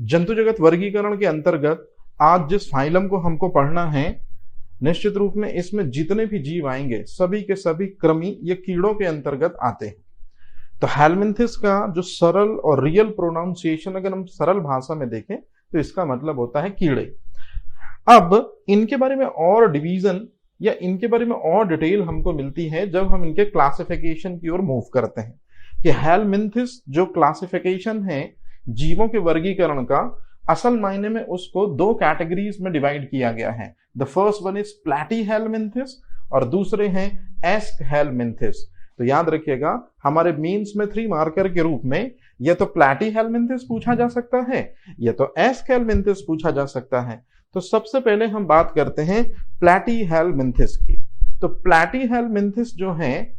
जंतु जगत वर्गीकरण के अंतर्गत आज जिस फाइलम को हमको पढ़ना है, निश्चित रूप में इसमें जितने भी जीव आएंगे सभी के सभी कृमि या कीड़ों के अंतर्गत आते हैं। तो हेलमिंथिस का जो सरल और रियल प्रोनाउंसिएशन अगर हम सरल भाषा में देखें तो इसका मतलब होता है कीड़े। अब इनके बारे में और डिवीजन या इनके बारे में और डिटेल हमको मिलती है जब हम इनके क्लासिफिकेशन की ओर मूव करते हैं कि हेलमिंथिस जो क्लासिफिकेशन है जीवों के वर्गीकरण का, असल मायने में उसको दो कैटेगरीज में डिवाइड किया गया है। द फर्स्ट वन इज प्लैटीहेलमिंथिस और दूसरे हैं एस्कहेलमिंथिस। तो याद रखिएगा हमारे मेंस में 3 मार्कर के रूप में या तो प्लैटीहेलमिंथिस पूछा जा सकता है या तो एस्कहेलमिंथिस पूछा जा सकता है। तो सबसे पहले हम बात करते हैं प्लैटीहेलमिंथिस की। तो प्लैटीहेलमिंथिस जो है,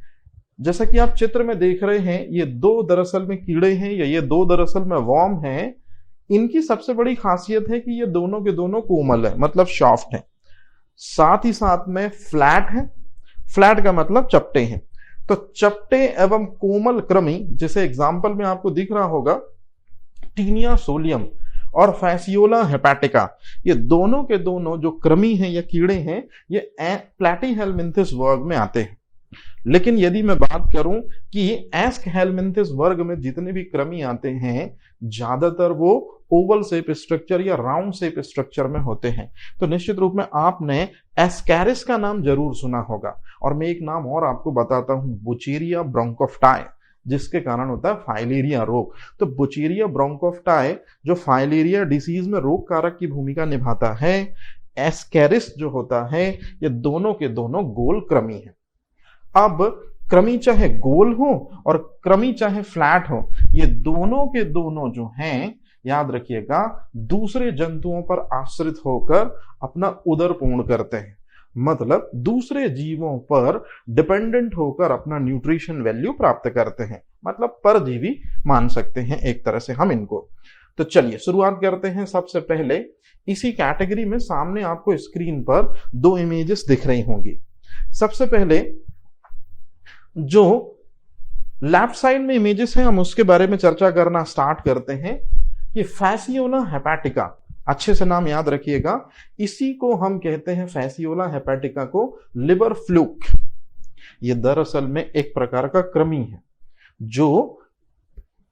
जैसा कि आप चित्र में देख रहे हैं, ये 2 दरअसल में कीड़े हैं या ये 2 दरअसल में वर्म हैं। इनकी सबसे बड़ी खासियत है कि ये दोनों के दोनों कोमल है, मतलब सॉफ्ट है, साथ ही साथ में फ्लैट है। फ्लैट का मतलब चपटे हैं। तो चपटे एवं कोमल कृमि, जैसे एग्जाम्पल में आपको दिख रहा होगा टीनिया सोलियम और फैसियोला हेपेटिका, ये दोनों के दोनों जो कृमि हैं या कीड़े हैं ये प्लैटीहेलमिंथिस वर्ग में आते हैं। लेकिन यदि मैं बात करूं कि एस्कहेलमिंथिस वर्ग में जितने भी कृमि आते हैं ज्यादातर वो ओवल शेप स्ट्रक्चर या राउंड शेप स्ट्रक्चर में होते हैं। तो निश्चित रूप में आपने एस्कैरिस का नाम जरूर सुना होगा। और मैं एक नाम और आपको बताता हूं, बुचेरिया ब्रोंकोफ्टाई, जिसके कारण होता है फाइलेरिया रोग। तो बुचेरिया ब्रोंकोफ्टाई जो फाइलेरिया डिसीज में रोग कारक की भूमिका निभाता है, एस्कैरिस जो होता है, ये दोनों के दोनों गोल कृमि है। अब कृमि चाहे गोल हो और कृमि चाहे फ्लैट हो, ये दोनों के दोनों जो हैं, याद रखिएगा, दूसरे जंतुओं पर आश्रित होकर अपना उदर पूर्ण करते हैं। मतलब दूसरे जीवों पर डिपेंडेंट होकर अपना न्यूट्रिशन वैल्यू प्राप्त करते हैं। मतलब परजीवी मान सकते हैं एक तरह से हम इनको। तो चलिए शुरुआत करते हैं। सबसे पहले इसी कैटेगरी में सामने आपको स्क्रीन पर 2 इमेजेस दिख रही होंगी। सबसे पहले जो लेफ्ट साइड में इमेजेस हैं हम उसके बारे में चर्चा करना स्टार्ट करते हैं कि फैसियोला हेपेटिका, अच्छे से नाम याद रखिएगा, इसी को हम कहते हैं फैसियोला हेपेटिका को लिवर फ्लूक। ये दरअसल में एक प्रकार का कृमि है जो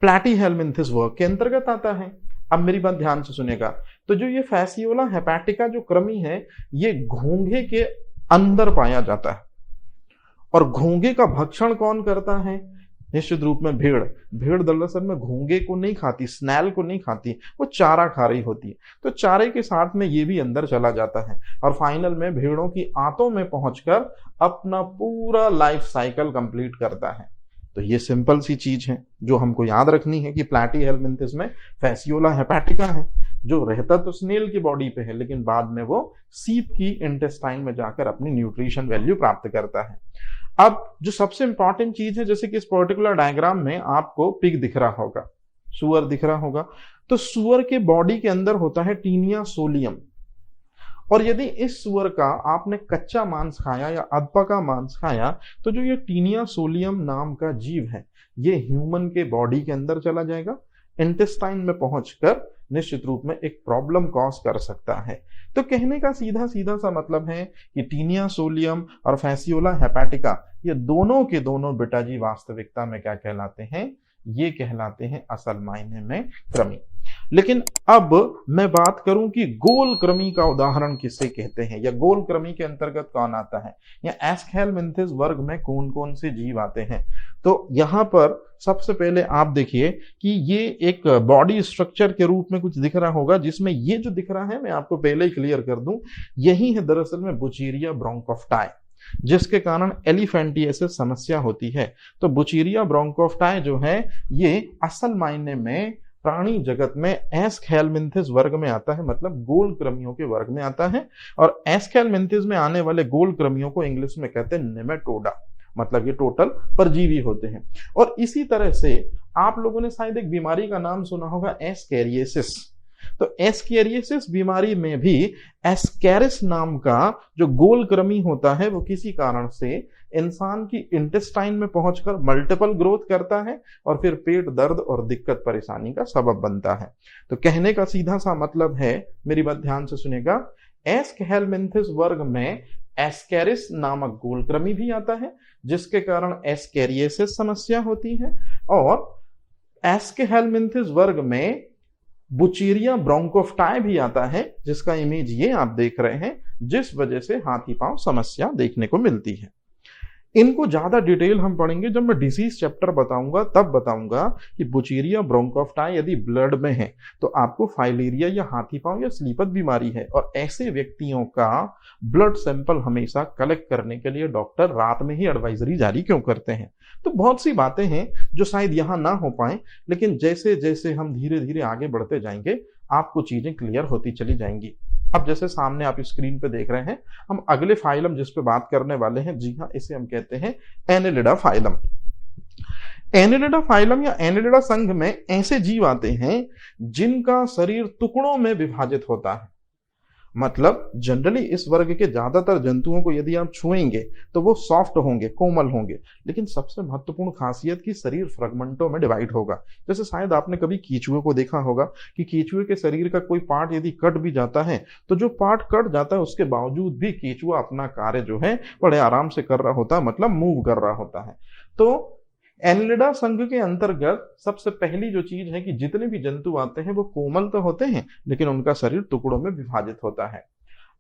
प्लैटीहेलमिंथिस वर्ग के अंतर्गत आता है। अब मेरी बात ध्यान से सुनेगा। तो जो ये फैसियोला हेपेटिका जो कृमि है ये घोंघे के अंदर पाया जाता है। और घोंघे का भक्षण कौन करता है? निश्चित रूप में भेड़। भेड़ दरअसल में घोंघे को नहीं खाती, स्नैल को नहीं खाती, वो चारा खा रही होती है। तो चारे के साथ में ये भी अंदर चला जाता है और फाइनल में भेड़ों की आंतों में पहुंचकर अपना पूरा लाइफ साइकिल कंप्लीट करता है। तो ये सिंपल सी चीज है जो हमको याद रखनी है कि प्लैटीहेलमिंथिस में फैसियोला हेपेटिका है जो रहता तो स्नेल की बॉडी पे है, लेकिन बाद में वो सीप की इंटेस्टाइन में जाकर अपनी न्यूट्रिशन वैल्यू प्राप्त करता है। अब जो सबसे इंपॉर्टेंट चीज है, जैसे कि इस पर्टिकुलर डायग्राम में आपको पिग दिख रहा होगा, सुअर दिख रहा होगा, तो सुअर के बॉडी के अंदर होता है टीनिया सोलियम। और यदि इस सुअर का आपने कच्चा मांस खाया या अधपका मांस खाया तो जो ये टीनिया सोलियम नाम का जीव है ये ह्यूमन के बॉडी के अंदर चला जाएगा, इंटेस्टाइन में पहुंचकर निश्चित रूप में एक प्रॉब्लम कॉज कर सकता है। तो कहने का सीधा सीधा सा मतलब है कि टीनिया सोलियम और फैसियोला हेपेटिका ये दोनों के दोनों बेटा जी वास्तविकता में क्या कहलाते हैं? ये कहलाते हैं असल मायने में कृमि। लेकिन अब मैं बात करूं कि गोल कृमि का उदाहरण किसे कहते हैं या गोल कृमि के अंतर्गत कौन आता है या एस्कहेलमिंथिस वर्ग में कौन कौन से जीव आते हैं। तो यहां पर सबसे पहले आप देखिए कि ये एक बॉडी स्ट्रक्चर के रूप में कुछ दिख रहा होगा, जिसमें ये जो दिख रहा है मैं आपको पहले ही क्लियर कर दूं, यही है दरअसल में बुचेरिया ब्रोंकोफ्टाई, जिसके कारण एलिफेंटिएसिस समस्या होती है। तो बुचेरिया ब्रोंकोफ्टाई जो है ये असल मायने में प्राणी जगत में एस्कहेलमिंथिस वर्ग में आता है, मतलब गोल कृमियों के वर्ग में आता है। और एस्कहेलमिंथिस में आने वाले गोल कृमियों को इंग्लिश में कहते हैं नेमेटोडा, मतलब ये टोटल परजीवी होते हैं। और इसी तरह से आप लोगों ने शायद एक बीमारी का नाम सुना होगा एस्कैरियोसिस। तो एस्कैरियोसिस बीमारी में भी एस्कैरिस नाम का जो गोल कृमि होता है वो किसी कारण से इंसान की इंटेस्टाइन में पहुंचकर मल्टीपल ग्रोथ करता है और फिर पेट दर्द और दिक्कत परेशानी का सबब बनता है। तो कहने का सीधा सा मतलब है, मेरी बात ध्यान से सुनेगा, एस्केहेलमिंथिस वर्ग में एस्केरिस नामक गोलकृमि भी आता है जिसके कारण एस्केरियोसिस समस्या होती है, और एस्केहेलमिंथिस वर्ग में बुचीरिया ब्रोंकोफ्टाई भी आता है जिसका इमेज ये आप देख रहे हैं, जिस वजह से हाथी पांव समस्या देखने को मिलती है। इनको ज्यादा डिटेल हम पढ़ेंगे जब मैं डिसीज चैप्टर बताऊंगा, तब बताऊंगा कि बुचीरिया ब्रोंकोफ्टाई यदि ब्लड में है तो आपको फाइलेरिया या हाथी पांव या स्लीपत बीमारी है, और ऐसे व्यक्तियों का ब्लड सैंपल हमेशा कलेक्ट करने के लिए डॉक्टर रात में ही एडवाइजरी जारी क्यों करते हैं। तो बहुत सी बातें हैं जो शायद यहां ना हो पाए, लेकिन जैसे जैसे हम धीरे धीरे आगे बढ़ते जाएंगे आपको चीजें क्लियर होती चली जाएंगी। अब जैसे सामने आप स्क्रीन पे देख रहे हैं, हम अगले फाइलम जिस पे बात करने वाले हैं, जी हाँ, इसे हम कहते हैं एनेलिडा फाइलम। एनेलिडा फाइलम या एनेलिडा संघ में ऐसे जीव आते हैं जिनका शरीर टुकड़ों में विभाजित होता है। मतलब जनरली इस वर्ग के ज्यादातर जंतुओं को यदि आप छुएंगे तो वो सॉफ्ट होंगे, कोमल होंगे, लेकिन सबसे महत्वपूर्ण खासियत की शरीर फ्रेगमेंटों में डिवाइड होगा। जैसे शायद आपने कभी कीचुए को देखा होगा कि कीचुए के शरीर का कोई पार्ट यदि कट भी जाता है तो जो पार्ट कट जाता है उसके बावजूद भी कीचुआ अपना कार्य जो है बड़े आराम से कर रहा होता है, मतलब मूव कर रहा होता है। तो एनेलिडा संघ के अंतर्गत सबसे पहली जो चीज है कि जितने भी जंतु आते हैं वो कोमल तो होते हैं लेकिन उनका शरीर टुकड़ों में विभाजित होता है।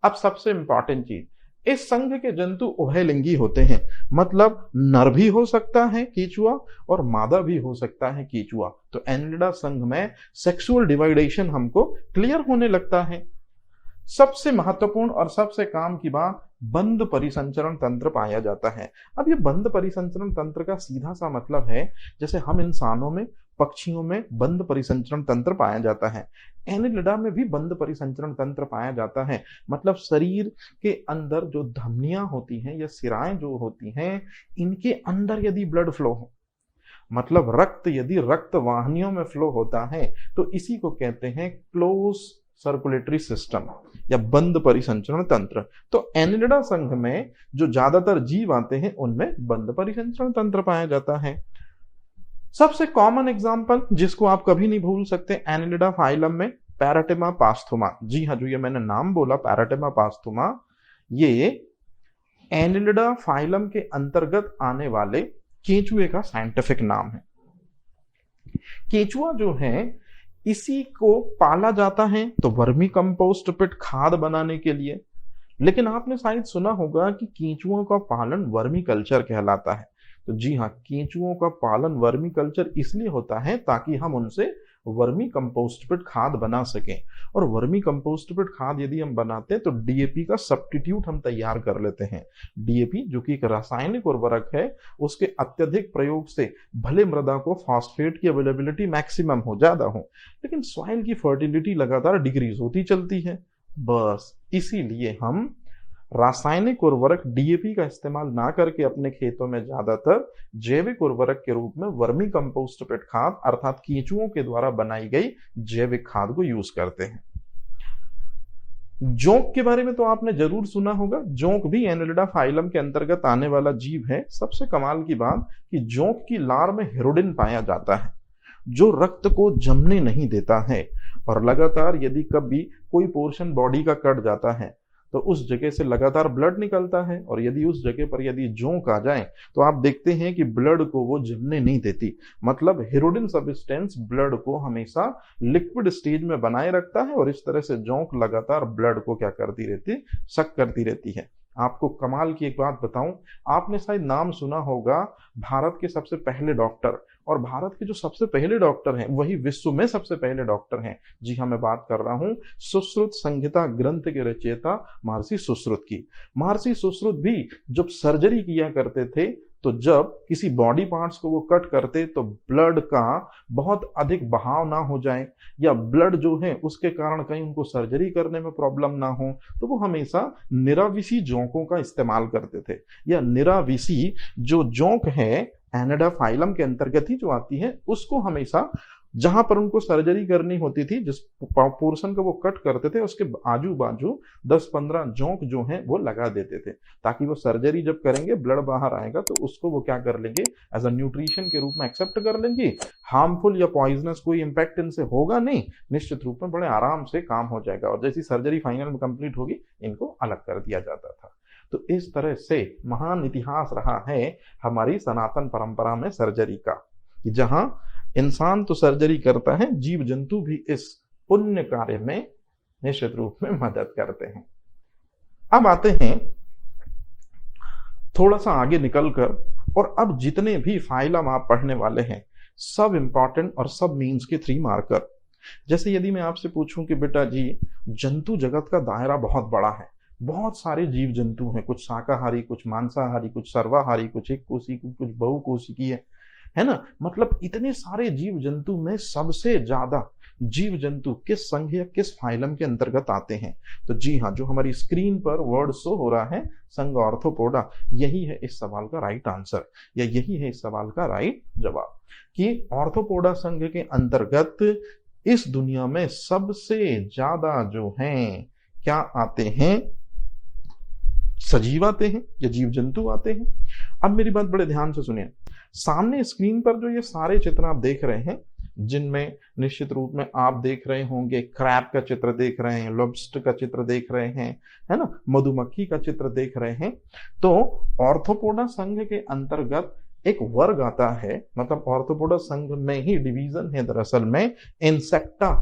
अब सबसे इंपॉर्टेंट चीज, इस संघ के जंतु उभयलिंगी होते हैं, मतलब नर भी हो सकता है कीचुआ और मादा भी हो सकता है कीचुआ। तो एनेलिडा संघ में सेक्सुअल डिवाइडेशन हमको क्लियर होने लगता है। सबसे महत्वपूर्ण और सबसे काम की बात, बंद परिसंचरण तंत्र पाया जाता है। अब ये बंद परिसंचरण तंत्र का सीधा सा मतलब है जैसे हम इंसानों में, पक्षियों में बंद परिसंचरण तंत्र पाया जाता है, एनेलिडा में भी बंद परिसंचरण तंत्र पाया जाता है। मतलब शरीर के अंदर जो धमनियां होती हैं या सिराएं जो होती हैं, इनके अंदर यदि ब्लड फ्लो हो, मतलब रक्त यदि रक्त वाहिनियों में फ्लो होता है, तो इसी को कहते हैं क्लोज सर्कुलेटरी सिस्टम या बंद परिसंचरण तंत्र। तो एनेलिडा संघ में जो ज्यादातर जीव आते हैं उनमें बंद परिसंचरण तंत्र पाया जाता है। सबसे कॉमन एग्जांपल जिसको आप कभी नहीं भूल सकते एनेलिडा फाइलम में, पैराटिमा पास्थुमा। जी हाँ, जो ये मैंने नाम बोला पैराटिमा पास्थुमा, ये एनेलिडा फाइलम के अंतर्गत आने वाले केंचुए का साइंटिफिक नाम है। केंचुआ जो है इसी को पाला जाता है तो वर्मी कंपोस्ट पिट खाद बनाने के लिए, लेकिन आपने शायद सुना होगा कि केंचुओं का पालन वर्मी कल्चर कहलाता है। तो जी हाँ, केंचुओं का पालन वर्मी कल्चर इसलिए होता है ताकि हम उनसे वर्मी कंपोस्ट पिट खाद बना सकें, और वर्मी कंपोस्ट पिट खाद यदि हम बनाते हैं तो डीएपी का सब्स्टिट्यूट हम तैयार कर लेते हैं। डीएपी जो कि एक रासायनिक उर्वरक है, उसके अत्यधिक प्रयोग से भले मृदा को फॉस्फेट की अवेलेबिलिटी मैक्सिमम हो, ज्यादा हो, लेकिन सॉइल की फर्टिलिटी लगातार डिक्रीज होती चलती है। बस इसीलिए हम रासायनिक उर्वरक डीएपी का इस्तेमाल ना करके अपने खेतों में ज्यादातर जैविक उर्वरक के रूप में वर्मी कंपोस्ट पिट खाद अर्थात केंचुओं के द्वारा बनाई गई जैविक खाद को यूज करते हैं। जोंक के बारे में तो आपने जरूर सुना होगा। जोंक भी एनेलिडा फाइलम के अंतर्गत आने वाला जीव है। सबसे कमाल की बात कि जोंक की लार में हेरोडिन पाया जाता है जो रक्त को जमने नहीं देता है, और लगातार यदि कभी कोई पोर्शन बॉडी का कट जाता है तो उस जगह से लगातार ब्लड निकलता है, और यदि उस जगह पर यदि जोंक आ जाए तो आप देखते हैं कि ब्लड को वो जमने नहीं देती। मतलब हेरोडिन सब्सटेंस ब्लड को हमेशा लिक्विड स्टेज में बनाए रखता है, और इस तरह से जोंक लगातार ब्लड को क्या करती रहती, सक करती रहती है। आपको कमाल की एक बात बताऊं, आपने शायद नाम सुना होगा भारत के सबसे पहले डॉक्टर, और भारत के जो सबसे पहले डॉक्टर हैं वही विश्व में सबसे पहले डॉक्टर हैं। जी हाँ, मैं बात कर रहा हूं सुश्रुत संहिता ग्रंथ के रचयिता महर्षि सुश्रुत की। महर्षि सुश्रुत भी जब सर्जरी किया करते थे तो जब किसी बॉडी पार्ट्स को वो कट करते तो ब्लड का बहुत अधिक बहाव ना हो जाए, या ब्लड जो है उसके कारण कहीं उनको सर्जरी करने में प्रॉब्लम ना हो, तो वो हमेशा निराविसी जोंकों का इस्तेमाल करते थे। या निराविसी जो जोंक है एनेलिडा फाइलम के अंतर्गत ही जो आती है, उसको हमेशा जहां पर उनको सर्जरी करनी होती थी, जिस पोर्शन को वो कट करते थे उसके आजू बाजू 10-15 जोंक जो हैं वो लगा देते थे, ताकि वो सर्जरी जब करेंगे ब्लड बाहर आएगा तो उसको वो क्या कर लेंगे, एज अ न्यूट्रिशन के रूप में एक्सेप्ट कर लेंगे। हार्मफुल या पॉइजनस कोई इंपैक्ट इनसे होगा नहीं, निश्चित रूप में बड़े आराम से काम हो जाएगा, और जैसी सर्जरी फाइनल में कंप्लीट होगी इनको अलग कर दिया जाता था। तो इस तरह से महान इतिहास रहा है हमारी सनातन परंपरा में सर्जरी का, कि जहां इंसान तो सर्जरी करता है, जीव जंतु भी इस पुण्य कार्य में निश्चित रूप में मदद करते हैं। अब आते हैं थोड़ा सा आगे निकलकर, और अब जितने भी फाइलम आप पढ़ने वाले हैं सब इंपॉर्टेंट और सब मीन्स के 3 मार्कर। जैसे यदि मैं आपसे पूछूं कि बेटा जी जंतु जगत का दायरा बहुत बड़ा है, बहुत सारे जीव जंतु हैं, कुछ शाकाहारी, कुछ मांसाहारी, कुछ सर्वाहारी, कुछ एक कोशिकी, कुछ बहुकोशिकीय है ना, मतलब इतने सारे जीव जंतु में सबसे ज्यादा जीव जंतु किस संघ या किस फाइलम के अंतर्गत आते हैं? तो जी हाँ, जो हमारी स्क्रीन पर वर्ड शो हो रहा है संघ ऑर्थोपोडा, यही है इस सवाल का राइट आंसर, या यही है इस सवाल का राइट जवाब, कि ऑर्थोपोडा संघ के अंतर्गत इस दुनिया में सबसे ज्यादा जो हैं क्या आते हैं, सजीव आते हैं या जीव जंतु आते हैं। अब मेरी बात बड़े ध्यान से सुनिए, सामने स्क्रीन पर जो ये सारे चित्र आप देख रहे हैं, जिनमें निश्चित रूप में आप देख रहे होंगे क्रैब का चित्र देख रहे हैं, लॉबस्टर का चित्र देख रहे हैं, है ना, मधुमक्खी का चित्र देख रहे हैं, तो ऑर्थोपोडा संघ के अंतर्गत एक वर्ग आता है, मतलब ऑर्थोपोडा संघ में ही डिवीजन है दरअसल में इंसेक्टा।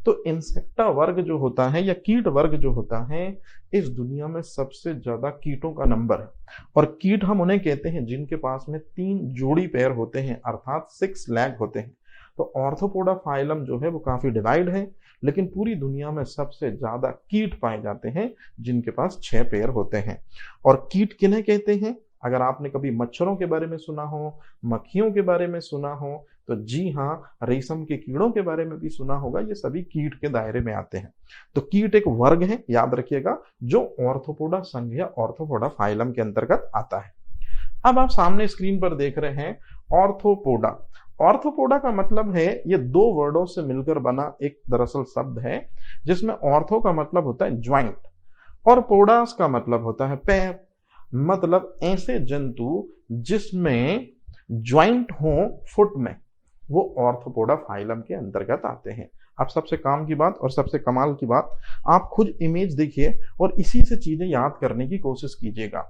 तो इंसेक्टा वर्ग जो होता है या कीट वर्ग जो होता है, इस दुनिया में सबसे ज्यादा कीटों का नंबर है, और कीट हम उन्हें कहते हैं जिनके पास में 3 जोड़ी पैर होते हैं, अर्थात 6 लैग होते हैं। तो ऑर्थोपोडा फाइलम जो है वो काफी डिवाइड है, लेकिन पूरी दुनिया में सबसे ज्यादा कीट पाए जाते हैं जिनके पास 6 पैर होते हैं। और कीट किन्हें कहते हैं? अगर आपने कभी मच्छरों के बारे में सुना हो, मक्खियों के बारे में सुना हो, तो जी हाँ, रेशम के कीड़ों के बारे में भी सुना होगा, ये सभी कीट के दायरे में आते हैं। तो कीट एक वर्ग है, याद रखिएगा, जो ऑर्थोपोडा संघ या ऑर्थोपोडा फाइलम के अंतर्गत आता है। अब आप सामने स्क्रीन पर देख रहे हैं ऑर्थोपोडा। ऑर्थोपोडा का मतलब है, ये 2 वर्डों से मिलकर बना एक दरअसल शब्द है, जिसमें ऑर्थो का मतलब होता है ज्वाइंट और पोडास का मतलब होता है पैर, मतलब ऐसे जंतु जिसमें ज्वाइंट हो फुट में, वो ऑर्थोपोडा फाइलम के अंतर्गत आते हैं। अब सबसे काम की बात और सबसे कमाल की बात, आप खुद इमेज देखिए और इसी से चीजें याद करने की कोशिश कीजिएगा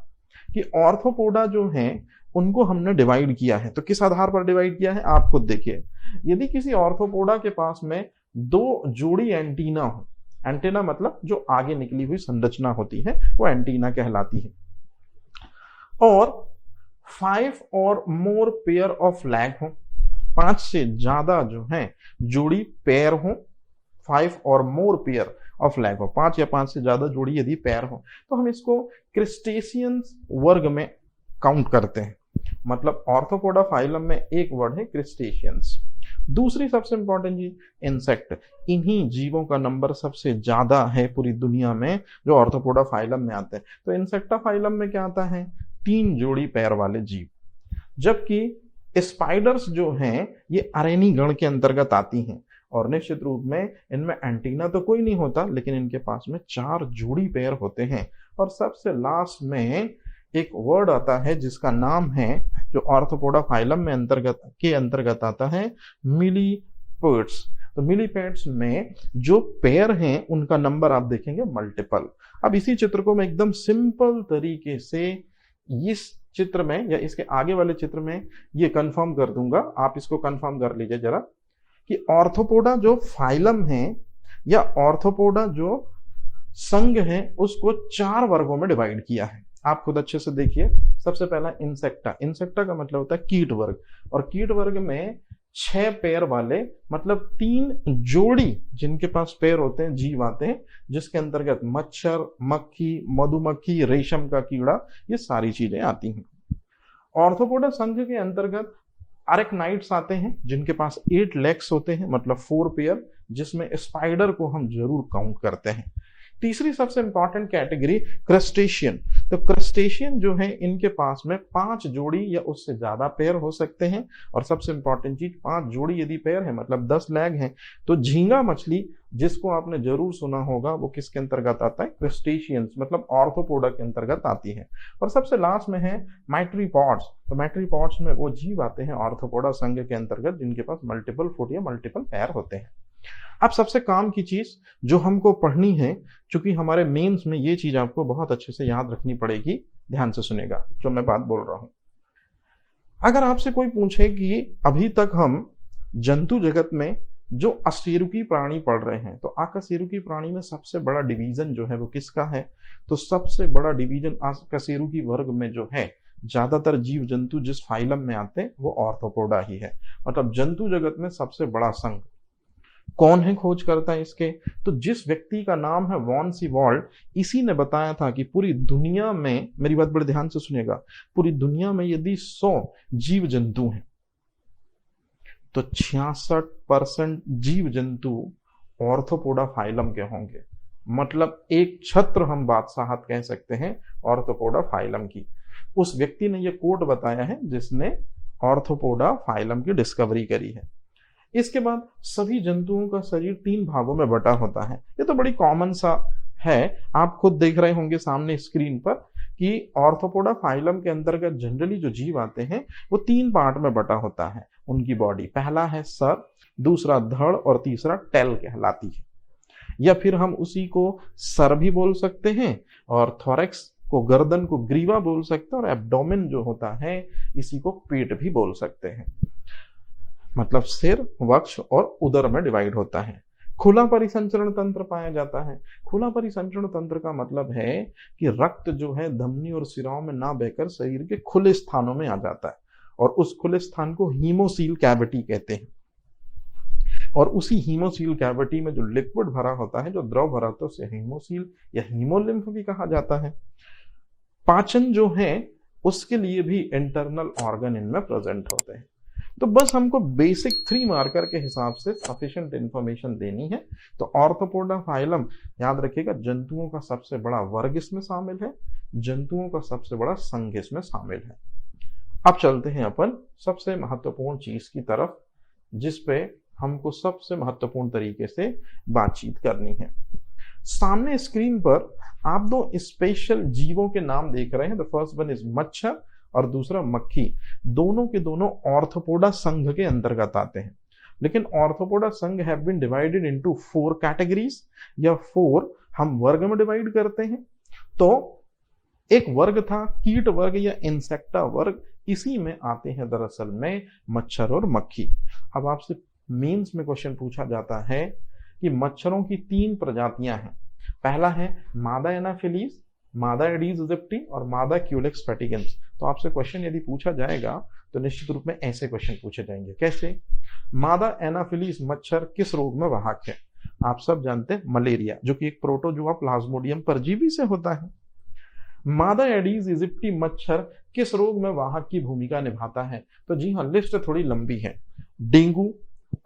कि ऑर्थोपोडा जो हैं उनको हमने डिवाइड किया है, तो किस आधार पर डिवाइड किया है आप खुद देखिए। यदि किसी ऑर्थोपोडा के पास में 2 जोड़ी एंटीना हो, एंटीना मतलब जो आगे निकली हुई संरचना होती है वो एंटीना कहलाती है, और 5 और मोर पेयर ऑफ लैग हो, 5 से ज्यादा जो है जोड़ी पैर हो, 5 और मोर पेयर ऑफ लैग हो, 5 या 5 से ज्यादा जोड़ी यदि पैर हो, तो हम इसको क्रिस्टेशियंस वर्ग में काउंट करते हैं। मतलब ऑर्थोपोडा फाइलम में एक वर्ड है क्रिस्टेशियंस। दूसरी सबसे इंपॉर्टेंट चीज इंसेक्ट, इन्हीं जीवों का नंबर सबसे ज्यादा है पूरी दुनिया में जो ऑर्थोपोडा फाइलम में आते हैं। तो इंसेक्टा फाइलम में क्या आता है? 3 जोड़ी पैर वाले जीव, जबकि स्पाइडर्स जो हैं ये अरेनी गण के अंतर्गत आती हैं, और निश्चित रूप में इनमें एंटीना तो कोई नहीं होता, लेकिन इनके पास में 4 जोड़ी पैर होते हैं। और सबसे लास्ट में एक वर्ड आता है जिसका नाम है, जो ऑर्थोपोडा फाइलम में अंतर्गत आता है, मिलीपेड्स। तो मिलीपेड्स में जो पैर हैं उनका नंबर आप देखेंगे मल्टीपल। अब इसी चित्र को मैं एकदम सिंपल तरीके से इस चित्र में या इसके आगे वाले चित्र में ये कंफर्म कर दूंगा, आप इसको कंफर्म कर लीजिए जरा, कि ऑर्थोपोडा जो फाइलम है या ऑर्थोपोडा जो संघ है उसको 4 वर्गों में डिवाइड किया है। आप खुद अच्छे से देखिए। सबसे पहला इंसेक्टा, इंसेक्टा का मतलब होता है कीट वर्ग, और कीट वर्ग में 6 पैर वाले, मतलब 3 जोड़ी जिनके पास पैर होते हैं जीव आते हैं, जिसके अंतर्गत मच्छर, मक्खी, मधुमक्खी, रेशम का कीड़ा, ये सारी चीजें आती हैं। ऑर्थोपोडा संघ के अंतर्गत अरेक्नाइड्स आते हैं जिनके पास 8 लेग्स होते हैं, मतलब 4 पेयर, जिसमें स्पाइडर को हम जरूर काउंट करते हैं। तीसरी सबसे इंपॉर्टेंट कैटेगरी क्रस्टेशियन। तो क्रस्टेशियन जो है इनके पास में 5 जोड़ी या उससे ज्यादा पैर हो सकते हैं, और सबसे इंपॉर्टेंट चीज 5 जोड़ी यदि पैर है मतलब 10 लैग हैं। तो झींगा मछली जिसको आपने जरूर सुना होगा वो किसके अंतर्गत आता है, क्रस्टेशियंस मतलब ऑर्थोपोडा के अंतर्गत आती है। और सबसे लास्ट में है मैट्रीपॉड्स। तो मैट्रीपॉड्स में वो जीव आते हैं ऑर्थोपोडा संघ के अंतर्गत जिनके पास मल्टीपल फुट या मल्टीपल पैर होते हैं। अब सबसे काम की चीज जो हमको पढ़नी है, क्योंकि हमारे मेंस में ये चीज आपको बहुत अच्छे से याद रखनी पड़ेगी, ध्यान से सुनेगा जो मैं बात बोल रहा हूं। अगर आपसे कोई पूछे कि अभी तक हम जंतु जगत में जो अकशेरुकी प्राणी पढ़ रहे हैं, तो अकशेरुकी प्राणी में सबसे बड़ा डिवीजन जो है वो किसका है, तो सबसे बड़ा डिवीजन अकशेरुकी वर्ग में जो है ज्यादातर जीव जंतु जिस फाइलम में आते हैं वो ऑर्थोपोडा ही है। मतलब जंतु जगत में सबसे बड़ा संघ कौन है, खोज करता है इसके, तो जिस व्यक्ति का नाम है वॉन सीवाल्ड, इसी ने बताया था कि पूरी दुनिया में, मेरी बात बड़े ध्यान से सुनिएगा, पूरी दुनिया में यदि 100 जीव जंतु हैं तो 66% जीव जंतु ऑर्थोपोडा फाइलम के होंगे। मतलब एक छत्र हम बादशाहत कह सकते हैं ऑर्थोपोडा फाइलम की। उस व्यक्ति ने यह कोड बताया है जिसने ऑर्थोपोडा फाइलम की डिस्कवरी करी है। इसके बाद सभी जंतुओं का शरीर 3 भागों में बटा होता है। ये तो बड़ी कॉमन सा है, आप खुद देख रहे होंगे सामने स्क्रीन पर कि ऑर्थोपोडा फाइलम के अंतर्गत जनरली जो जीव आते हैं वो 3 पार्ट में बटा होता है उनकी बॉडी। पहला है सर, दूसरा धड़ और तीसरा टेल कहलाती है, या फिर हम उसी को सर भी बोल सकते हैं, और थोरैक्स को, गर्दन को ग्रीवा बोल सकते हैं, और एब्डोमेन जो होता है इसी को पेट भी बोल सकते हैं। मतलब सिर, वक्ष और उदर में डिवाइड होता है। खुला परिसंचरण तंत्र पाया जाता है। खुला परिसंचरण तंत्र का मतलब है कि रक्त जो है धमनी और सिराओं में ना बहकर शरीर के खुले स्थानों में आ जाता है, और उस खुले स्थान को हीमोसील कैविटी कहते हैं। और उसी हीमोसील कैविटी में जो लिक्विड भरा होता है, जो द्रव भरा होता है, उसे हीमोसील या हीमोलिम्फ भी कहा जाता है। पाचन जो है उसके लिए भी इंटरनल ऑर्गन इनमें प्रेजेंट होते हैं। तो बस हमको बेसिक 3 मार्कर के हिसाब से सफिशिएंट इंफॉर्मेशन देनी है। तो ऑर्थोपोडा फाइलम याद रखिएगा, जंतुओं का सबसे बड़ा वर्ग इसमें शामिल है, जंतुओं का सबसे बड़ा संघ इसमें शामिल है। अब चलते हैं अपन सबसे महत्वपूर्ण चीज की तरफ, जिसपे हमको सबसे महत्वपूर्ण तरीके से बातचीत करनी है। सामने स्क्रीन पर आप 2 स्पेशल जीवों के नाम देख रहे हैं। द फर्स्ट वन इज मच्छर और दूसरा मक्खी। दोनों के दोनों ऑर्थोपोडा संघ के अंतर्गत आते हैं, लेकिन ऑर्थोपोडा संघ have been divided into 4 categories, या 4 हम वर्ग में डिवाइड करते हैं। तो एक वर्ग था कीट वर्ग या इंसेक्टा वर्ग, इसी में आते हैं दरअसल में मच्छर और मक्खी। अब आपसे मेंस में क्वेश्चन पूछा जाता है कि मच्छरों की 3 प्रजातियां हैं। पहला है मादा एनाफिलीज, मादा एडीज इजिप्टी और मादा क्यूलेक्स फैटिगेंस। तो आपसे क्वेश्चन यदि पूछा जाएगा तो निश्चित रूप में ऐसे क्वेश्चन पूछे जाएंगे। कैसे? मादा एनाफिलीज मच्छर किस रोग में वाहक है? आप सब जानते हैं मलेरिया, जो कि एक प्रोटोजुआ प्लाज्मोडियम परजीवी से होता है। मादा एडीज इजिप्टी मच्छर किस रोग में वाहक की भूमिका निभाता है? तो जी हाँ, लिस्ट थोड़ी लंबी है। डेंगू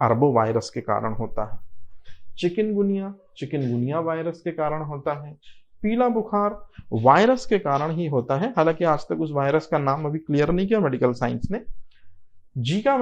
अरबो वायरस के कारण होता है, चिकनगुनिया वायरस के कारण होता है, पीला बुखार वायरस के कारण ही होता है, हालांकि आज तक उस वायरस का नाम अभी क्लियर नहीं किया मेडिकल साइंस ने। जीका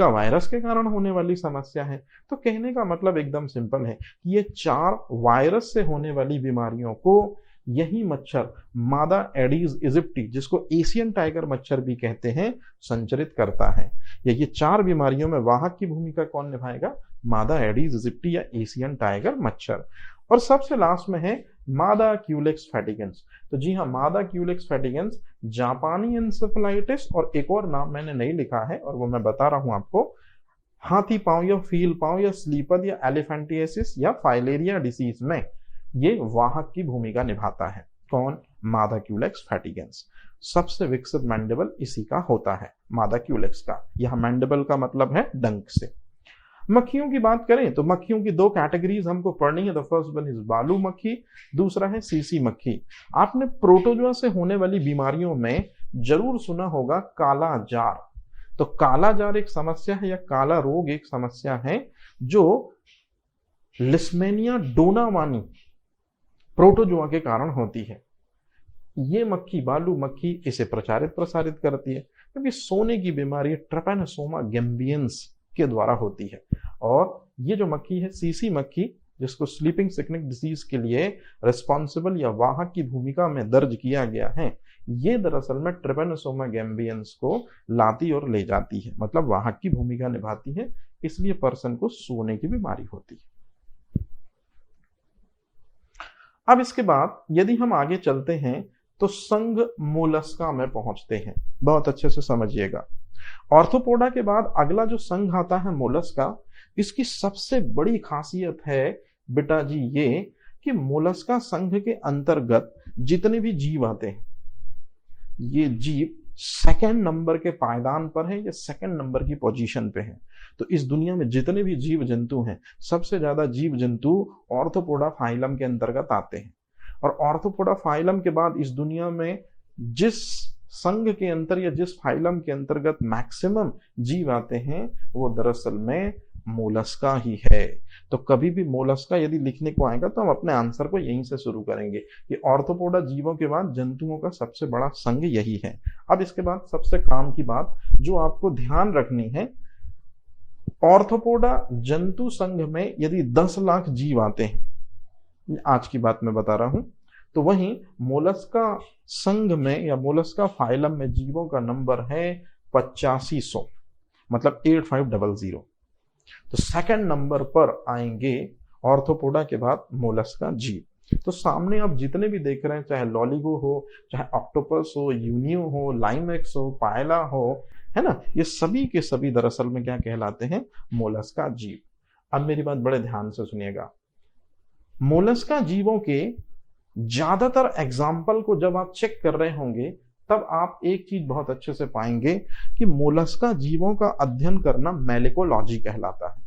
वायरस के कारण होने वाली समस्या है। तो कहने का मतलब एकदम सिंपल है कि ये 4 वायरस से होने वाली बीमारियों को यही मच्छर मादा एडीज इजिप्टी, जिसको एशियन टाइगर मच्छर भी कहते हैं, संचरित करता है। ये 4 बीमारियों में वाहक की भूमिका कौन निभाएगा? मादा एडीज इजिप्टी या एशियन टाइगर मच्छर। और सबसे लास्ट में है मादा क्यूलेक्स फैटिगेंस। तो जी हाँ, मादा क्यूलेक्स फैटिगेंस जापानी एन्सेफेलाइटिस, और एक और नाम मैंने नहीं लिखा है और वो मैं बता रहा हूं आपको, हाथी पांव या फील पांव या स्लीपद या एलिफेंटियासिस या फाइलेरिया डिसीज में ये वाहक की भूमिका निभाता है। कौन? मादा क्यूलेक्स फैटिगेंस। सबसे विकसित मैंडिबल इसी का होता है, मादा क्यूलेक्स का। यह मैंडिबल का मतलब है डंक से। मक्खियों की बात करें तो मक्खियों की 2 कैटेगरीज हमको पढ़नी है। द फर्स्ट वन इज बालू मक्खी, दूसरा है सीसी मक्खी। आपने प्रोटोजुआ से होने वाली बीमारियों में जरूर सुना होगा काला जार। तो काला जार एक समस्या है, या काला रोग एक समस्या है, जो लिस्मेनिया डोनावानी प्रोटोजोआ के कारण होती है। ये मक्खी, बालू मक्खी, इसे प्रसारित करती है, क्योंकि सोने की बीमारी ट्रैपेनोसोमा गैम्बियंस के द्वारा होती है। और ये जो मक्खी है, सीसी मक्खी, जिसको स्लीपिंग सिकनेस डिजीज के लिए रिस्पॉन्सिबल या वाहक की भूमिका में दर्ज किया गया है, ये दरअसल में ट्रैपेनोसोमा गैम्बियंस को लाती और ले जाती है, मतलब वाहक की भूमिका निभाती है, इसलिए पर्सन को सोने की बीमारी होती है। अब इसके बाद यदि हम आगे चलते हैं तो संघ मोलस्का में पहुंचते हैं। बहुत अच्छे से समझिएगा। ऑर्थोपोडा के बाद अगला जो संघ आता है मोलस्का, इसकी सबसे बड़ी खासियत है बेटा जी ये कि मोलस्का संघ के अंतर्गत जितने भी जीव आते हैं, ये जीव सेकंड नंबर के पायदान पर है या सेकंड नंबर की पोजीशन पे है। तो इस दुनिया में जितने भी जीव जंतु हैं, सबसे ज्यादा जीव जंतु ऑर्थोपोडा फाइलम के अंतर्गत आते हैं। और ऑर्थोपोडा फाइलम के बाद इस दुनिया में जिस संघ के अंतर या जिस फाइलम के अंतर्गत मैक्सिमम जीव आते हैं, वो दरअसल में मोलस्का ही है। तो कभी भी मोलस्का यदि लिखने को आएगा तो हम अपने आंसर को यहीं से शुरू करेंगे कि ऑर्थोपोडा जीवों के बाद जंतुओं का सबसे बड़ा संघ यही है। अब इसके बाद सबसे काम की बात जो आपको ध्यान रखनी है, ऑर्थोपोडा जंतु संघ में यदि 10 लाख जीव आते हैं, आज की बात मैं बता रहा हूं, तो वहीं मोलस्का संघ में या मोलस्का फाइलम में जीवों का नंबर है 8500, मतलब 8500। तो सेकंड नंबर पर आएंगे ऑर्थोपोडा के बाद मोलस्का जीव। तो सामने आप जितने भी देख रहे हैं, चाहे लॉलीगो हो, चाहे ऑक्टोपस हो, यूनियो हो, लाइमेक्स हो, पायला हो, है ना, ये सभी के सभी दरअसल में क्या कहलाते हैं? मोलस्का जीव। अब मेरी बात बड़े ध्यान से सुनिएगा। मोलस्का जीवों के ज्यादातर एग्जाम्पल को जब आप चेक कर रहे होंगे, तब आप एक चीज बहुत अच्छे से पाएंगे कि मोलस्का जीवों का अध्ययन करना मैलेकोलॉजी कहलाता है।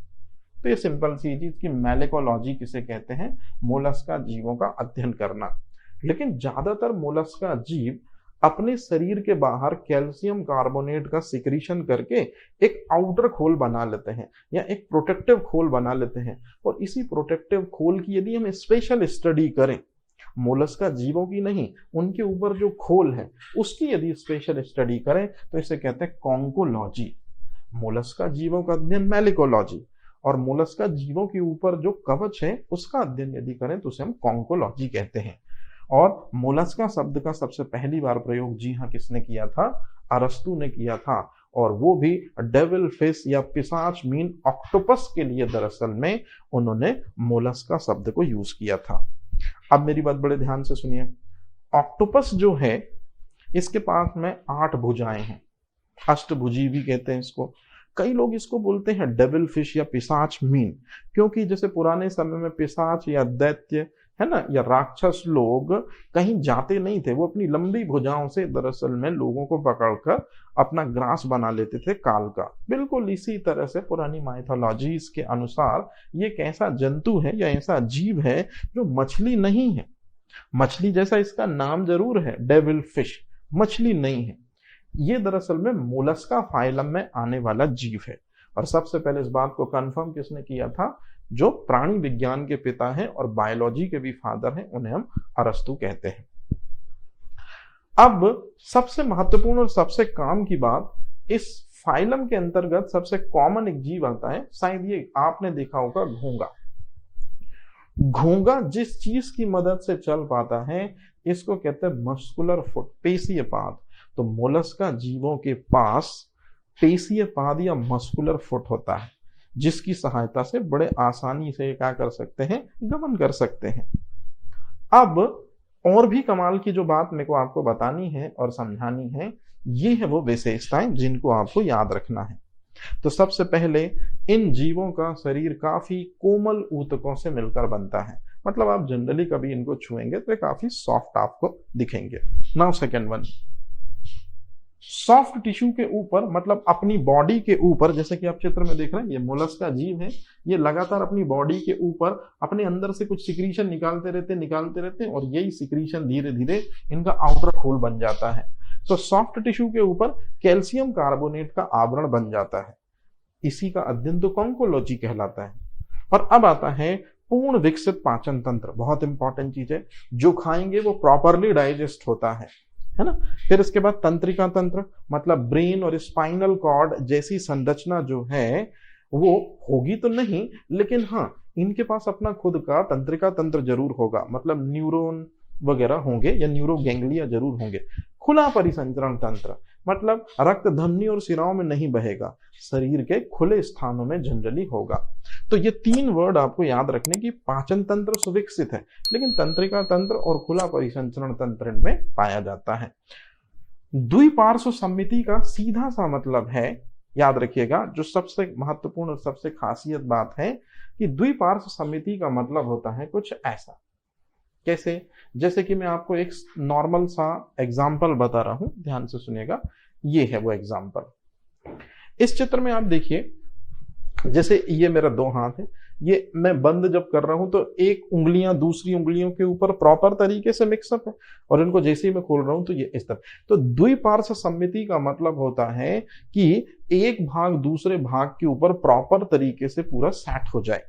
तो ये सिंपल सी चीज कि मैलेकोलॉजी किसे कहते हैं? मोलस्का जीवों का अध्ययन करना। लेकिन ज्यादातर मोलस्का जीव अपने शरीर के बाहर कैल्शियम कार्बोनेट का सिक्रीशन करके एक आउटर खोल बना लेते हैं या एक प्रोटेक्टिव खोल बना लेते हैं। और इसी प्रोटेक्टिव खोल की यदि हम स्पेशल स्टडी करें, मोलस्का जीवों की नहीं, उनके ऊपर जो खोल है उसकी यदि स्पेशल स्टडी करें तो इसे कहते हैं कॉन्कोलॉजी। मोलस्का जीवों का अध्ययन मैलेकोलॉजी, और मोलस्का जीवों के ऊपर जो कवच है उसका अध्ययन यदि करें तो उसे हम कॉन्कोलॉजी कहते हैं। और मोलस्का शब्द का सबसे पहली बार प्रयोग जी हाँ किसने किया था? अरस्तु ने किया था, और वो भी डेविल फिश या पिशाच मीन ऑक्टोपस के लिए दरअसल में उन्होंने मोलस्का शब्द को यूज किया था। अब मेरी बात बड़े ध्यान से सुनिए। ऑक्टोपस जो है इसके पास में 8 भुजाएं हैं, अष्टभुजी भी कहते हैं इसको। कई लोग इसको बोलते हैं डेविल फिश या पिशाच मीन, क्योंकि जैसे पुराने समय में पिशाच या दैत्य, है ना, या राक्षस लोग कहीं जाते नहीं थे, वो अपनी लंबी भुजाओं से दरअसल में लोगों को पकड़कर अपना ग्रास बना लेते थे काल का। बिल्कुल इसी तरह से पुरानी माइथोलॉजीज के अनुसार ये एक ऐसा जंतु है या ऐसा जीव है जो मछली नहीं है। मछली जैसा इसका नाम जरूर है, डेविल फिश, मछली नहीं है। ये दरअसल में मोलस्का फाइलम में आने वाला जीव है। और सबसे पहले इस बात को कंफर्म किसने किया था? जो प्राणी विज्ञान के पिता हैं और बायोलॉजी के भी फादर हैं, उन्हें हम अरस्तु कहते हैं। अब सबसे महत्वपूर्ण और सबसे काम की बात, इस फाइलम के अंतर्गत सबसे कॉमन एक जीव आता है, शायद ये आपने देखा होगा, घोंगा। घोंगा जिस चीज की मदद से चल पाता है इसको कहते हैं मस्कुलर फुट, पेशीय पाद। तो मोलस्का जीवों के पास पेशीय पाद या मस्कुलर फुट होता है, जिसकी सहायता से बड़े आसानी से क्या कर सकते हैं? गमन कर सकते हैं। अब और भी कमाल की जो बात मेरे को आपको बतानी है और समझानी है, ये है वो विशेषताएं जिनको आपको याद रखना है। तो सबसे पहले इन जीवों का शरीर काफी कोमल ऊतकों से मिलकर बनता है, मतलब आप जनरली कभी इनको छुएंगे तो ये काफी सॉफ्ट आपको दिखेंगे। Now second one, soft tissue के ऊपर, मतलब अपनी बॉडी के ऊपर, जैसे कि आप चित्र में देख रहे हैं, ये मोलस्का जीव है, ये लगातार अपनी बॉडी के ऊपर अपने अंदर से कुछ सिक्रीशन निकालते रहते हैं और यही सिक्रीशन धीरे धीरे इनका आउटर खोल बन जाता है। तो सॉफ्ट टिश्यू के ऊपर कैल्शियम कार्बोनेट का आवरण बन जाता है, इसी का अध्ययन तो कॉन्कोलॉजी कहलाता है। और अब आता है पूर्ण विकसित पाचन तंत्र, बहुत इंपॉर्टेंट चीज है, जो खाएंगे वो प्रॉपरली डाइजेस्ट होता है ना। फिर इसके बाद तंत्रिका तंत्र, मतलब ब्रेन और स्पाइनल कॉर्ड जैसी संरचना जो है वो होगी तो नहीं, लेकिन हाँ इनके पास अपना खुद का तंत्रिका तंत्र जरूर होगा, मतलब न्यूरॉन वगैरह होंगे या न्यूरो गैंग्लिया जरूर होंगे। खुला परिसंचरण तंत्र, मतलब रक्त धमनी और सिराओं में नहीं बहेगा, शरीर के खुले स्थानों में जनरली होगा। तो ये 3 वर्ड आपको याद रखने की, पाचन तंत्र सुविकसित है लेकिन तंत्रिका तंत्र और खुला परिसंचरण तंत्र में पाया जाता है। द्विपार्श्व सम्मिति का सीधा सा मतलब है, याद रखिएगा, जो सबसे महत्वपूर्ण और सबसे खासियत बात है कि द्विपार्श्व सम्मिति का मतलब होता है कुछ ऐसा। कैसे? जैसे कि मैं आपको एक नॉर्मल सा एग्जाम्पल बता रहा हूं, ध्यान से सुनिएगा। ये है वो एग्जाम्पल। इस चित्र में आप देखिए, जैसे ये मेरा 2 हाथ है, ये मैं बंद जब कर रहा हूं तो एक उंगलियां दूसरी उंगलियों के ऊपर प्रॉपर तरीके से मिक्सअप है, और इनको जैसे ही मैं खोल रहा हूं तो ये इस तरह। तो द्विपार्श्व सम्मिति का मतलब होता है कि एक भाग दूसरे भाग के ऊपर प्रॉपर तरीके से पूरा सेट हो जाए,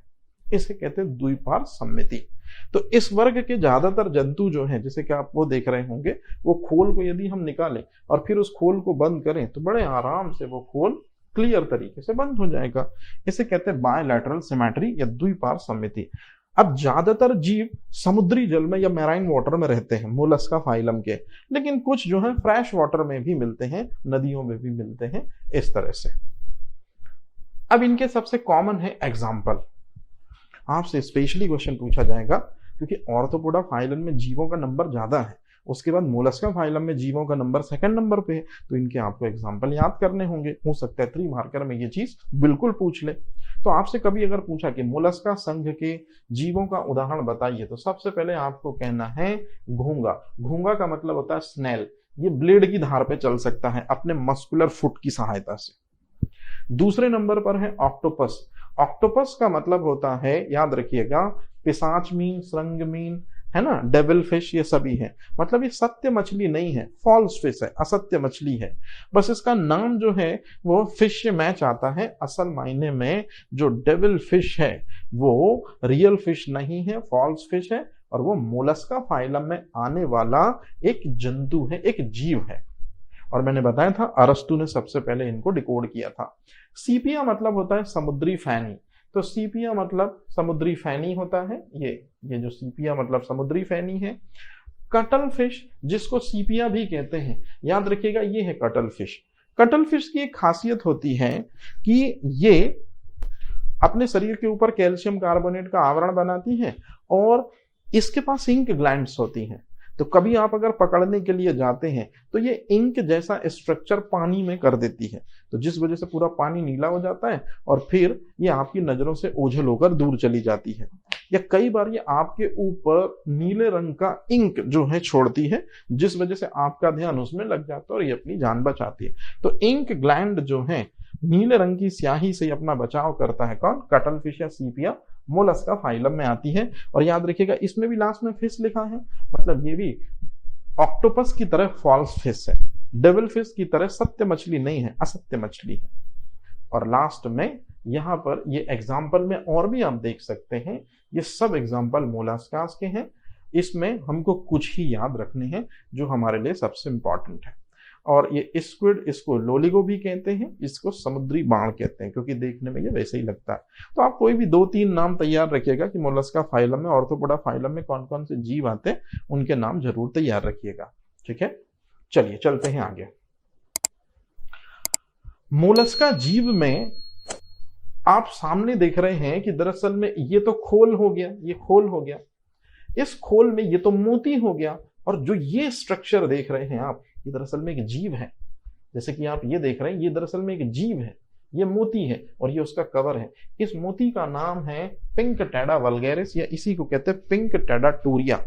इसे कहते हैं द्विपार्श्व सम्मिति। तो इस वर्ग के ज्यादातर जंतु जो हैं, जैसे कि आप वो देख रहे होंगे, वो खोल को यदि हम निकालें और फिर उस खोल को बंद करें तो बड़े आराम से वो खोल क्लियर तरीके से बंद हो जाएगा। इसे कहते हैं बायलैटरल सिमेट्री या द्विपार्श्व सम्मिति। अब ज्यादातर जीव समुद्री जल में या मैराइन वाटर में रहते हैं, मोलस्का फाइलम के, लेकिन कुछ जो है फ्रेश वाटर में भी मिलते हैं, नदियों में भी मिलते हैं, इस तरह से। अब इनके सबसे कॉमन है एग्जाम्पल। आपसे स्पेशली क्वेश्चन पूछा जाएगा क्योंकि ऑर्थोपोडा फाइलम में जीवों का नंबर ज्यादा है, उसके बाद मोलस्का फाइलम में जीवों का नंबर 2nd नंबर पे है, तो इनके आपको एग्जाम्पल याद करने होंगे। हो सकता है 3 मार्कर में ये चीज बिल्कुल पूछ ले। तो आपसे कभी अगर पूछा कि मोलस्का संघ के जीवों का उदाहरण बताइए, तो सबसे पहले आपको कहना है घोंगा। घोंगा का मतलब होता है स्नेल, ये ब्लेड की धार पे चल सकता है अपने मस्कुलर फुट की सहायता से। दूसरे नंबर पर है ऑक्टोपस। ऑक्टोपस का मतलब होता है, याद रखिएगा, पिशाच मीन, श्रृंग मीन, है ना, डेविल फिश, ये सभी है। मतलब ये सत्य मछली नहीं है, फॉल्स फिश है, असत्य मछली है। बस इसका नाम जो है वो फिश से मैच आता है। असल मायने में जो डेविल फिश है वो रियल फिश नहीं है, फॉल्स फिश है, और वो मोलस्का फाइलम में आने वाला एक जंतु है, एक जीव है। और मैंने बताया था अरस्तु ने सबसे पहले इनको डिकोड किया था। सीपिया मतलब होता है समुद्री फैनी, तो सीपिया मतलब समुद्री फैनी होता है। ये जो सीपिया मतलब समुद्री फैनी है। कटल फिश, जिसको सीपिया भी कहते हैं, याद रखिएगा ये है कटल फिश। कटल फिश की एक खासियत होती है कि ये अपने शरीर के ऊपर कैल्शियम कार्बोनेट का आवरण बनाती है और इसके पास इंक ग्लैंड्स होती हैं। तो कभी आप अगर पकड़ने के लिए जाते हैं तो ये इंक जैसा स्ट्रक्चर पानी में कर देती है, तो जिस वजह से पूरा पानी नीला हो जाता है और फिर ये आपकी नजरों से ओझल होकर दूर चली जाती है। या कई बार ये आपके ऊपर नीले रंग का इंक जो है छोड़ती है, जिस वजह से आपका ध्यान उसमें लग जाता है और ये अपनी जान बचाती है। तो इंक ग्लैंड जो है नीले रंग की स्याही से अपना बचाव करता है। कौन? कटल फिश या सीपिया मोलस्का फाइलम में आती है। और याद रखिएगा इसमें भी लास्ट में फिश लिखा है, मतलब ये भी ऑक्टोपस की तरह फॉल्स फिश है, डेविल फिश की तरह सत्य मछली नहीं है, असत्य मछली है। और लास्ट में यहाँ पर ये एग्जाम्पल में और भी आप देख सकते हैं, ये सब एग्जाम्पल मोलस्कास के हैं। इसमें हमको कुछ ही याद रखने हैं जो हमारे लिए सबसे इंपॉर्टेंट है। और ये स्क्विड, इसको लोलिगो भी कहते हैं, इसको समुद्री बाण कहते हैं, क्योंकि देखने में ये वैसे ही लगता है। तो आप कोई भी 2-3 नाम तैयार रखिएगा कि मोलस्का फाइलम में, ऑर्थोपोडा फाइलम में कौन कौन से जीव आते हैं, उनके नाम जरूर तैयार रखिएगा। ठीक है, चलिए चलते हैं आगे। मोलस्का जीव में आप सामने देख रहे हैं कि दरअसल में ये तो खोल हो गया, ये खोल हो गया, इस खोल में ये तो मोती हो गया, और जो ये स्ट्रक्चर देख रहे हैं आप, ये दरअसल में एक जीव है। जैसे कि आप ये देख रहे हैं, ये दरअसल में एक जीव है, ये मोती है और ये उसका कवर है। इस मोती का नाम है पिंक टेडा वल्गैरिस, या इसी को कहते हैं पिंक टेडा टूरिया।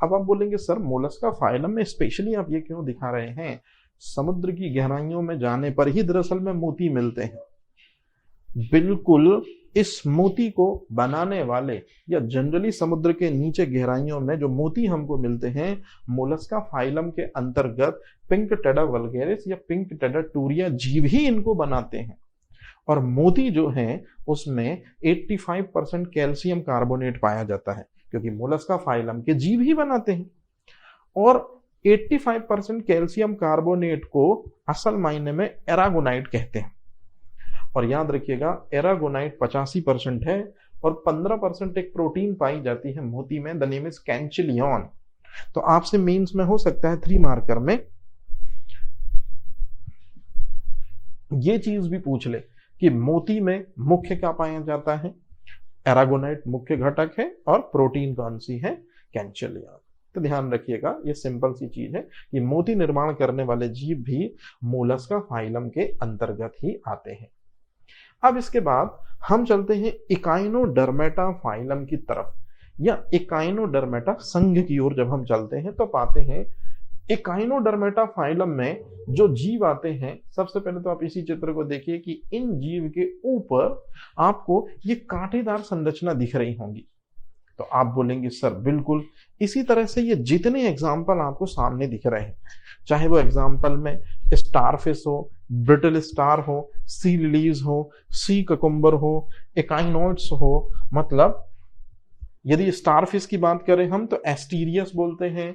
अब आप बोलेंगे सर मोलस्का फाइलम में स्पेशली आप ये क्यों दिखा रहे हैं? समुद्र की गहराइयों में जाने पर ही दरअसल में मोती मिलते हैं। बिल्कुल इस मोती को बनाने वाले या जनरली समुद्र के नीचे गहराइयों में जो मोती हमको मिलते हैं, मोलस्का फाइलम के अंतर्गत पिंक टेडा वल्गैरिस या पिंक टेडा टूरिया जीव ही इनको बनाते हैं। और मोती जो है उसमें 85% कैल्शियम कार्बोनेट पाया जाता है, क्योंकि मोलस्का फाइलम के जीव ही बनाते हैं। और 85% कैल्शियम कार्बोनेट को असल मायने में एरागोनाइट कहते हैं। और याद रखिएगा एरागोनाइट 85% है और 15% एक प्रोटीन पाई जाती है मोती में, द नेम इज कैंचिलियन। तो आपसे मेंस में हो सकता है 3 मार्कर में ये चीज भी पूछ ले कि मोती में मुख्य क्या पाया जाता है, एरागोनाइट मुख्य घटक है और प्रोटीन कौन सी है, कैंचिलियन। तो ध्यान रखिएगा ये सिंपल सी चीज है कि मोती निर्माण करने वाले जीव भी मोलस्का फाइलम के अंतर्गत ही आते हैं। अब इसके बाद हम चलते हैं इकाइनोडर्मेटा फाइलम की तरफ, या इकाइनोडर्मेटा संघ की ओर जब हम चलते हैं तो पाते हैं इकाइनोडर्मेटा फाइलम में जो जीव आते हैं, सबसे पहले तो आप इसी चित्र को देखिए कि इन जीव के ऊपर आपको ये कांटेदार संरचना दिख रही होंगी। तो आप बोलेंगे सर बिल्कुल इसी तरह से ये जितने एग्जाम्पल आपको सामने दिख रहे हैं, चाहे वो एग्जाम्पल में स्टारफिश हो, ब्रिटल स्टार हो, सी लिलीज हो, सी ककुम्बर हो, एकाइनोइड्स हो, मतलब यदि स्टारफिश की बात करें हम तो एस्टीरियस बोलते हैं,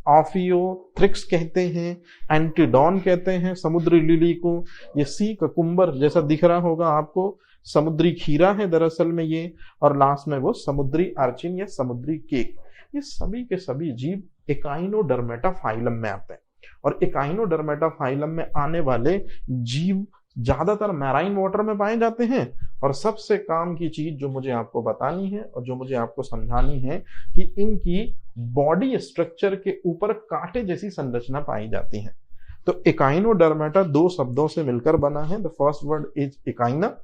ऑफियोथ्रिक्स कहते हैं, एंटीडॉन कहते हैं समुद्री लिली को। ये सी ककुम्बर जैसा दिख रहा होगा आपको, समुद्री खीरा है दरअसल में ये, और लास्ट में वो समुद्री अर्चिन या समुद्री केक। ये सभी के सभी जीव इकाइनोडर्मेटा फाइलम में आते हैं। और इकाइनोडर्मेटा फाइलम में आने वाले जीव ज्यादातर मैराइन वाटर में पाए जाते हैं। और सबसे काम की चीज जो मुझे आपको बतानी है और जो मुझे आपको समझानी है कि इनकी बॉडी स्ट्रक्चर के ऊपर कांटे जैसी संरचना पाई जाती है। तो इकाइनोडर्मेटा 2 शब्दों से मिलकर बना है। द फर्स्ट वर्ड इज इकाइना,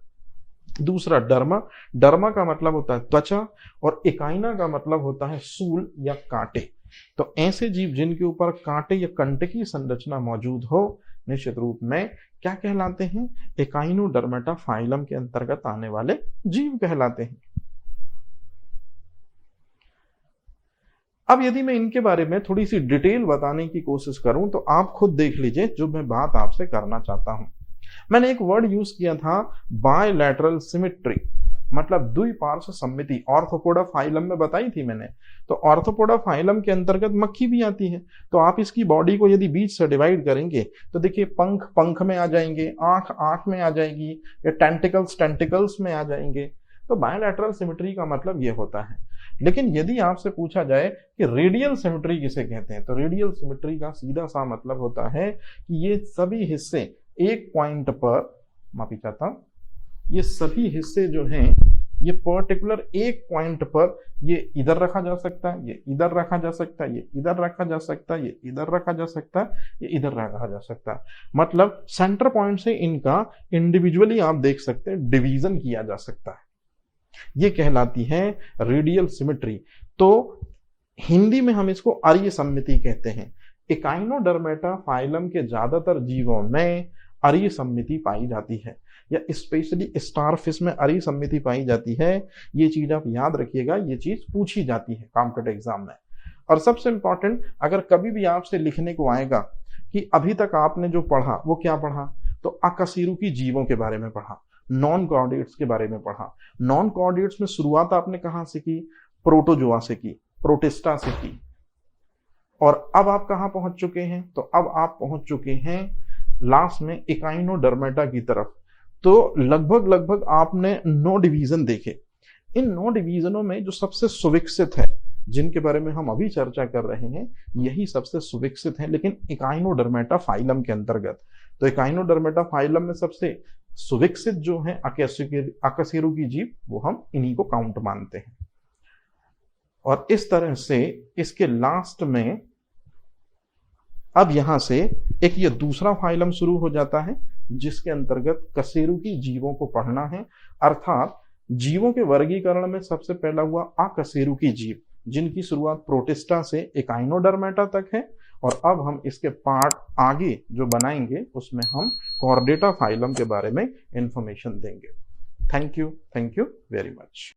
दूसरा डर्मा। डर्मा का मतलब होता है त्वचा और इकाइना का मतलब होता है सूल या कांटे। तो ऐसे जीव जिनके ऊपर कांटे या कंटकी संरचना मौजूद हो निश्चित रूप में क्या कहलाते हैं, इकाइनोडर्मेटा फाइलम के अंतर्गत आने वाले जीव कहलाते हैं। अब यदि मैं इनके बारे में थोड़ी सी डिटेल बताने की कोशिश करूं तो आप खुद देख लीजिए जो मैं बात आपसे करना चाहता हूं। मैंने एक वर्ड यूज किया था बायलैटरल सिमेट्री, मतलब द्विपार्श्व सम्मिति। ऑर्थोपोडा फाइलम में बताई थी मैंने। तो ऑर्थोपोडा फाइलम के अंतर्गत मक्खी भी आती है। तो आप इसकी बॉडी को यदि बीच से डिवाइड करेंगे तो देखिए पंख पंख में आ जाएंगे, आंख आंख में आ जाएगी, या टेंटिकल्स टेंटिकल्स में आ जाएंगे। तो बायलैटरल सिमेट्री का मतलब ये होता है। लेकिन यदि आपसे पूछा जाए कि रेडियल सिमेट्री किसे कहते हैं, तो रेडियल सिमेट्री का सीधा सा मतलब होता है कि ये सभी हिस्से एक पॉइंट पर, माफी चाहता हूं, ये सभी हिस्से जो हैं ये पर्टिकुलर एक पॉइंट पर ये इधर रखा जा सकता है, ये इधर रखा जा सकता है, ये इधर रखा जा सकता है, ये इधर रखा जा सकता है, ये इधर रखा जा सकता है। मतलब सेंटर पॉइंट से इनका इंडिविजुअली आप देख सकते हैं डिवीजन किया जा सकता है। ये कहलाती है रेडियल सिमेट्री। तो हिंदी में हम इसको अर्य सम्मिति कहते हैं। इकाइनोडर्मेटा फाइलम के ज्यादातर जीवों में अर्य सम्मिति पाई जाती है, या स्पेशली स्टारफिश में अर्य सम्मिति पाई जाती है। ये चीज आप याद रखिएगा, ये चीज पूछी जाती है कॉम्पिटिटिव एग्जाम में। और सबसे इंपॉर्टेंट, अगर कभी भी आपसे लिखने को आएगा कि अभी तक आपने जो पढ़ा वो क्या पढ़ा, तो अकशेरुकी जीवों के बारे में पढ़ा, नॉन कॉर्डेट्स के बारे में पढ़ा। नॉन कॉर्डेट्स में शुरुआत आपने कहां से की, प्रोटोजोआ से की, प्रोटिस्टा से की। और अब आप कहां पहुंच चुके हैं, तो अब आप पहुंच चुके हैं लास्ट में इकाइनोडर्मेटा की तरफ। तो लगभग आपने 9 डिवीजन देखे। इन 9 डिवीजनों में जो सबसे सुविकसित है, जिनके बारे में हम अभी चर्चा कर रहे हैं, यही सबसे सुविकसित है, लेकिन इकाइनोडर्मेटा फाइलम के अंतर्गत। तो इकाइनोडर्मेटा फाइलम में सबसे सुविकसित जो है अकशेरुकी जीव, वो हम इन्हीं को काउंट मानते हैं। और इस तरह से इसके लास्ट में अब यहां से एक ये दूसरा फाइलम शुरू हो जाता है, जिसके अंतर्गत कशेरुकी जीवों को पढ़ना है। अर्थात जीवों के वर्गीकरण में सबसे पहला हुआ अकशेरुकी जीव, जिनकी शुरुआत प्रोटिस्टा से इकाइनोडर्मेटा तक है। और अब हम इसके पार्ट आगे जो बनाएंगे उसमें हम कॉर्डेटा फाइलम के बारे में इंफॉर्मेशन देंगे। Thank you very much.